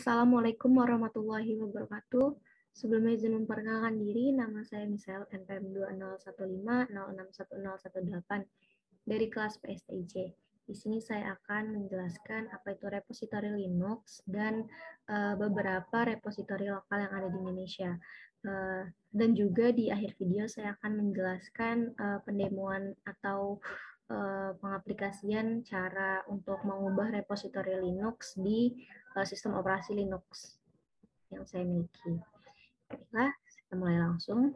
Assalamualaikum warahmatullahi wabarakatuh. Sebelumnya izin memperkenalkan diri, nama saya Michelle, NPM 2015061018 dari kelas PSTJ. Di sini saya akan menjelaskan apa itu repositori Linux dan beberapa repositori lokal yang ada di Indonesia. Dan juga di akhir video saya akan menjelaskan pendemoan atau pengaplikasian cara untuk mengubah repositori Linux di sistem operasi Linux yang saya miliki. Baiklah, kita mulai langsung.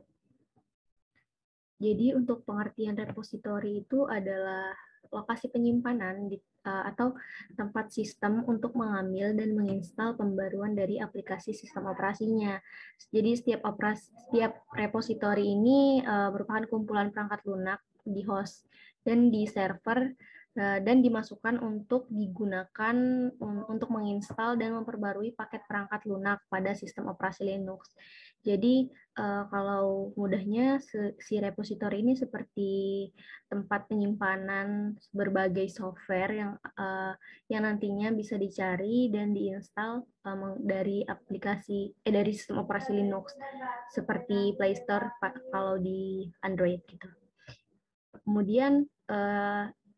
Jadi untuk pengertian repositori itu adalah lokasi penyimpanan atau tempat sistem untuk mengambil dan menginstal pembaruan dari aplikasi sistem operasinya. Jadi setiap repositori ini merupakan kumpulan perangkat lunak di host dan di server dan dimasukkan untuk digunakan untuk menginstal dan memperbarui paket perangkat lunak pada sistem operasi Linux. Jadi kalau mudahnya si repositori ini seperti tempat penyimpanan berbagai software yang nantinya bisa dicari dan diinstal dari dari sistem operasi Linux seperti Play Store kalau di Android gitu. Kemudian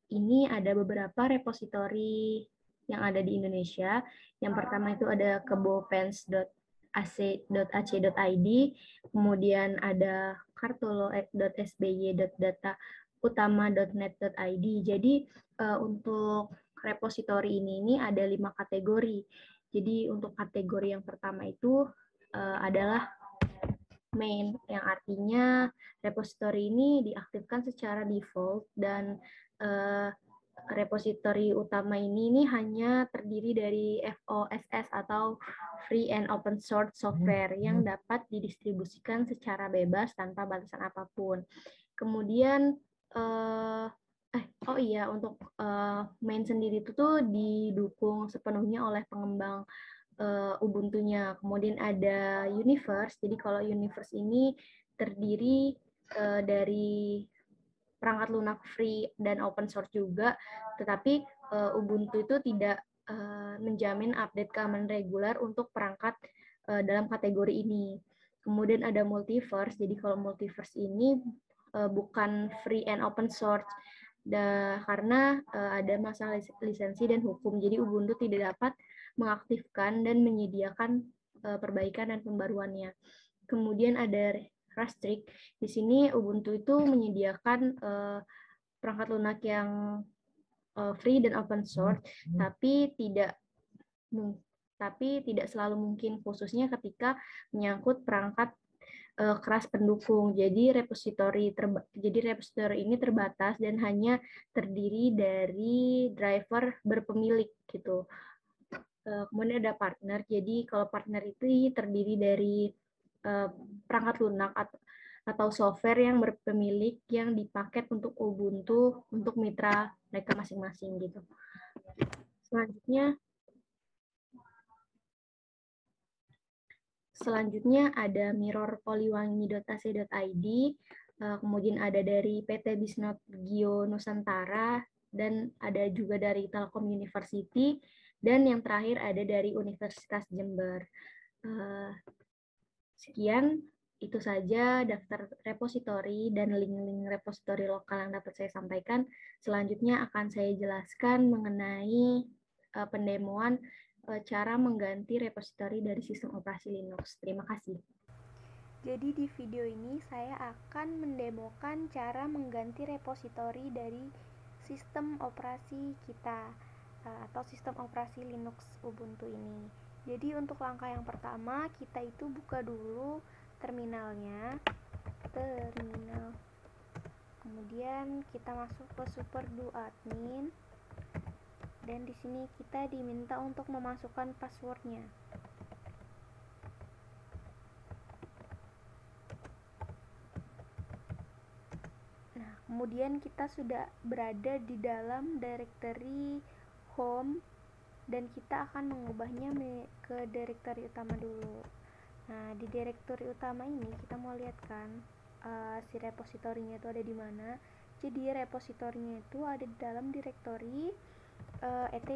ini ada beberapa repositori yang ada di Indonesia. Yang pertama itu ada kebopens.ac.id, kemudian ada kartolo.sby.datautama.net.id. Jadi untuk repositori ini ada 5 kategori. Jadi untuk kategori yang pertama itu adalah main, yang artinya repositori ini diaktifkan secara default dan repositori utama ini hanya terdiri dari FOSS atau Free and Open Source Software yang dapat didistribusikan secara bebas tanpa batasan apapun. Kemudian untuk main sendiri itu tuh didukung sepenuhnya oleh pengembang Ubuntu-nya. Kemudian ada Universe. Jadi kalau Universe ini terdiri dari perangkat lunak free dan open source juga, tetapi Ubuntu itu tidak menjamin update keamanan reguler untuk perangkat dalam kategori ini. Kemudian ada Multiverse. Jadi kalau Multiverse ini bukan free and open source karena ada masalah lisensi dan hukum. Jadi Ubuntu tidak dapat mengaktifkan dan menyediakan perbaikan dan pembaruannya. Kemudian ada Rustrik. Di sini Ubuntu itu menyediakan perangkat lunak yang free dan open source, tapi tidak selalu mungkin, khususnya ketika menyangkut perangkat keras pendukung. Jadi repositori ini terbatas dan hanya terdiri dari driver berpemilik gitu. Kemudian ada partner. Jadi kalau partner itu terdiri dari perangkat lunak atau software yang berpemilik yang dipaket untuk Ubuntu untuk mitra mereka masing-masing gitu. Selanjutnya ada mirrorpoliwangi.ac.id, kemudian ada dari PT Bisnot Gio Nusantara, dan ada juga dari Telkom University, dan yang terakhir ada dari Universitas Jember. Sekian, itu saja daftar repositori dan link-link repositori lokal yang dapat saya sampaikan. Selanjutnya akan saya jelaskan mengenai pendemoan cara mengganti repositori dari sistem operasi Linux. Terima kasih. Jadi di video ini saya akan mendemokan cara mengganti repositori dari sistem operasi kita atau sistem operasi Linux Ubuntu ini. Jadi untuk langkah yang pertama kita itu buka dulu terminal. Kemudian kita masuk ke superdo admin dan di sini kita diminta untuk memasukkan passwordnya. Kemudian kita sudah berada di dalam directory home dan kita akan mengubahnya ke directory utama dulu. Nah, di directory utama ini kita mau lihat kan si repositorinya itu ada di mana. Jadi repositorinya itu ada di dalam directory etc.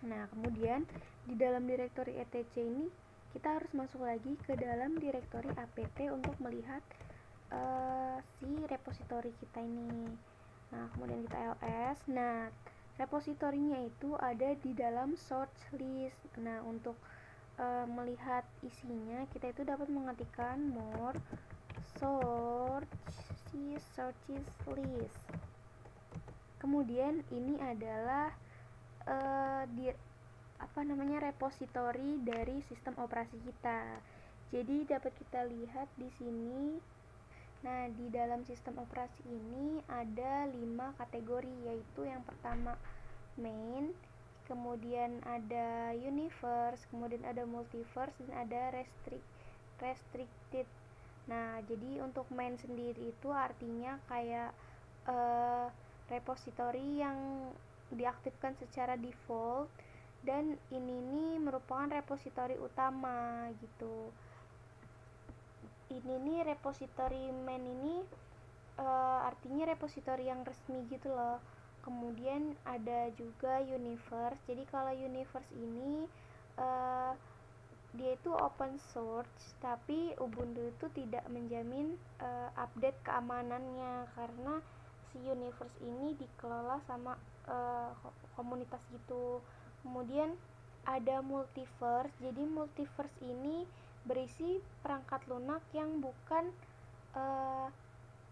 Nah, kemudian di dalam direktori etc ini kita harus masuk lagi ke dalam direktori apt untuk melihat si repositori kita ini. Nah, kemudian kita ls. Nah, repositorinya itu ada di dalam source list. Nah, untuk melihat isinya kita itu dapat mengetikkan more sources list. Kemudian ini adalah repositori dari sistem operasi kita. Jadi dapat kita lihat di sini. Nah, di dalam sistem operasi ini ada 5 kategori, yaitu yang pertama main, kemudian ada universe, kemudian ada multiverse, dan ada restricted. Nah, jadi untuk main sendiri itu artinya kayak repositori yang diaktifkan secara default, dan ini nih merupakan repositori utama gitu. Ini nih repositori main ini artinya repositori yang resmi gitu loh. Kemudian ada juga universe. Jadi kalau universe ini dia itu open source, tapi Ubuntu itu tidak menjamin update keamanannya karena si universe ini dikelola sama komunitas gitu. Kemudian ada multiverse. Jadi multiverse ini berisi perangkat lunak yang bukan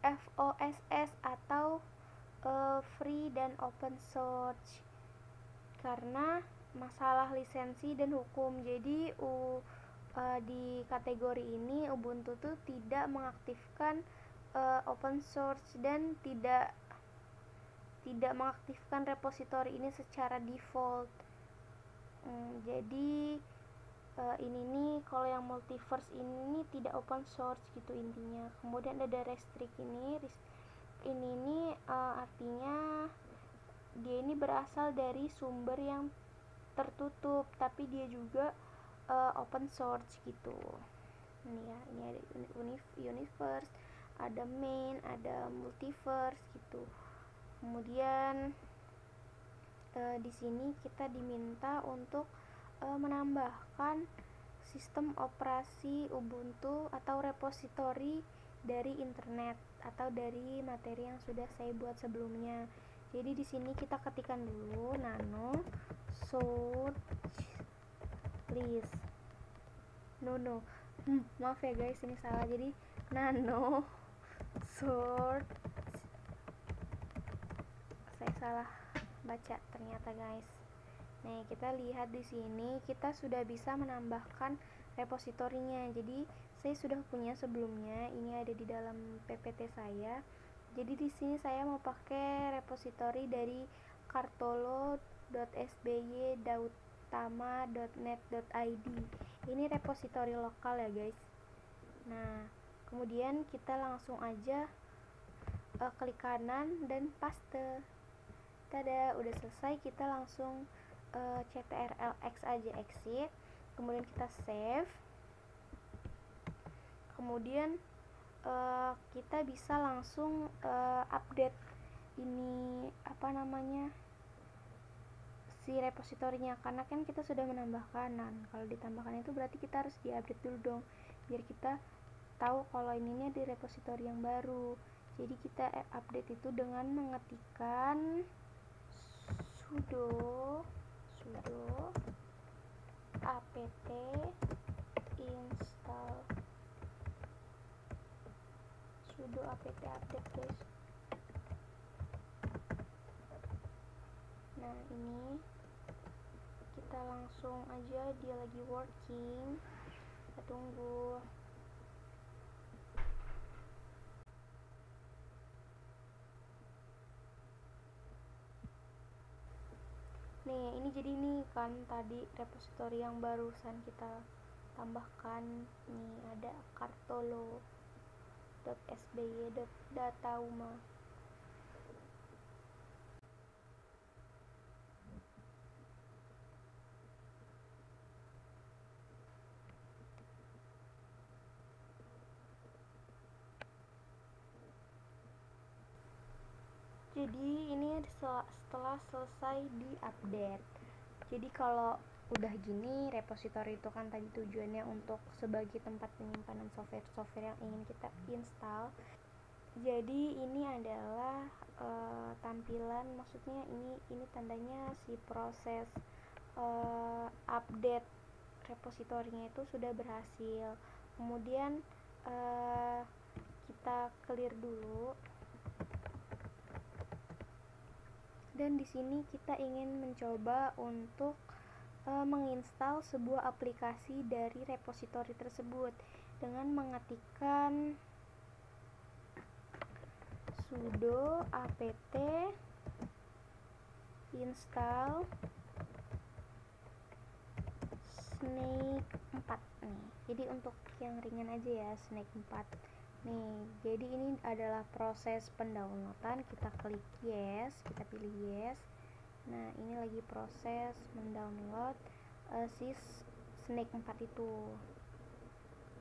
FOSS atau free dan open source karena masalah lisensi dan hukum. Jadi di kategori ini Ubuntu tuh tidak mengaktifkan open source dan tidak mengaktifkan repositori ini secara default. Jadi ini nih kalau yang multiverse ini tidak open source gitu intinya. Kemudian ada restrict ini nih artinya dia ini berasal dari sumber yang tertutup tapi dia juga open source gitu. Ini ya, ini ada universe, ada main, ada multiverse gitu. Kemudian di sini kita diminta untuk menambahkan sistem operasi Ubuntu atau repositori dari internet atau dari materi yang sudah saya buat sebelumnya. Jadi di sini kita ketikkan dulu nano source list. Maaf ya guys, ini salah. Jadi nano source, saya salah baca ternyata guys. Nah, kita lihat di sini kita sudah bisa menambahkan repositorinya. Jadi saya sudah punya sebelumnya, ini ada di dalam PPT saya. Jadi di sini saya mau pakai repositori dari kartolo.sby.utama.net.id. Ini repositori lokal ya guys. Nah, kemudian kita langsung aja klik kanan dan paste. Tada, udah selesai. Kita langsung ctrl-x aja exit, kemudian kita save. Kemudian kita bisa langsung update ini si repositorinya, karena kan kita sudah menambahkan. Kalau ditambahkan itu berarti kita harus diupdate dulu dong, biar kita tahu kalau ininya di repositori yang baru. Jadi kita update itu dengan mengetikkan sudo apt install sudo apt update guys. Nah, ini kita langsung aja, dia lagi working, kita tunggu. Nih, ini jadi nih kan tadi repositori yang barusan kita tambahkan. Nih ada kartolo.sby.datauma. Jadi ini setelah selesai diupdate. Jadi kalau udah gini, repository itu kan tadi tujuannya untuk sebagai tempat penyimpanan software yang ingin kita install. Jadi ini adalah tampilan, maksudnya ini tandanya si proses update repositorinya itu sudah berhasil. Kemudian kita clear dulu. Dan di sini kita ingin mencoba untuk menginstal sebuah aplikasi dari repository tersebut dengan mengetikkan sudo apt install snake 4 nih. Jadi untuk yang ringan aja ya, snake 4 nih. Jadi ini adalah proses pendownloadan, kita klik yes, kita pilih yes. Nah ini lagi proses mendownload si snake 4 itu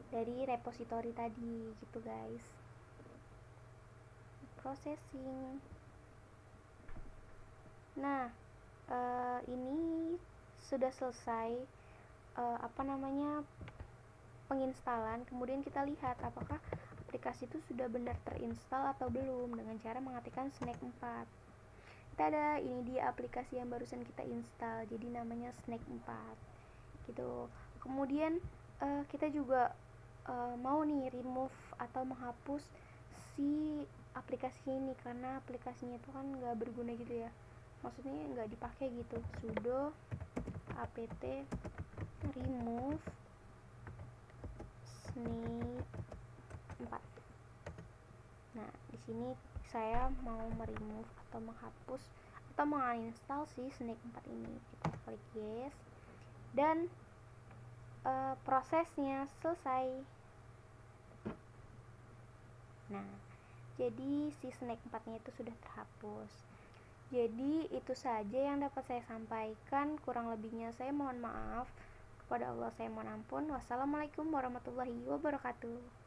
dari repository tadi gitu guys. Processing. Nah ini sudah selesai penginstalan. Kemudian kita lihat apakah aplikasi itu sudah benar terinstall atau belum dengan cara mengetikkan snake 4. Kita ada ini dia aplikasi yang barusan kita install, jadi namanya snake 4 gitu. Kemudian kita juga mau nih remove atau menghapus si aplikasi ini karena aplikasinya itu kan nggak berguna gitu ya, maksudnya nggak dipakai gitu. Sudo apt remove snake 4. Nah di sini saya mau meremove atau menghapus atau menginstal si snake 4 ini. Kita klik yes dan prosesnya selesai. Nah jadi si snake 4 nya itu sudah terhapus. Jadi itu saja yang dapat saya sampaikan, kurang lebihnya saya mohon maaf. Kepada Allah saya mohon ampun. Wassalamualaikum warahmatullahi wabarakatuh.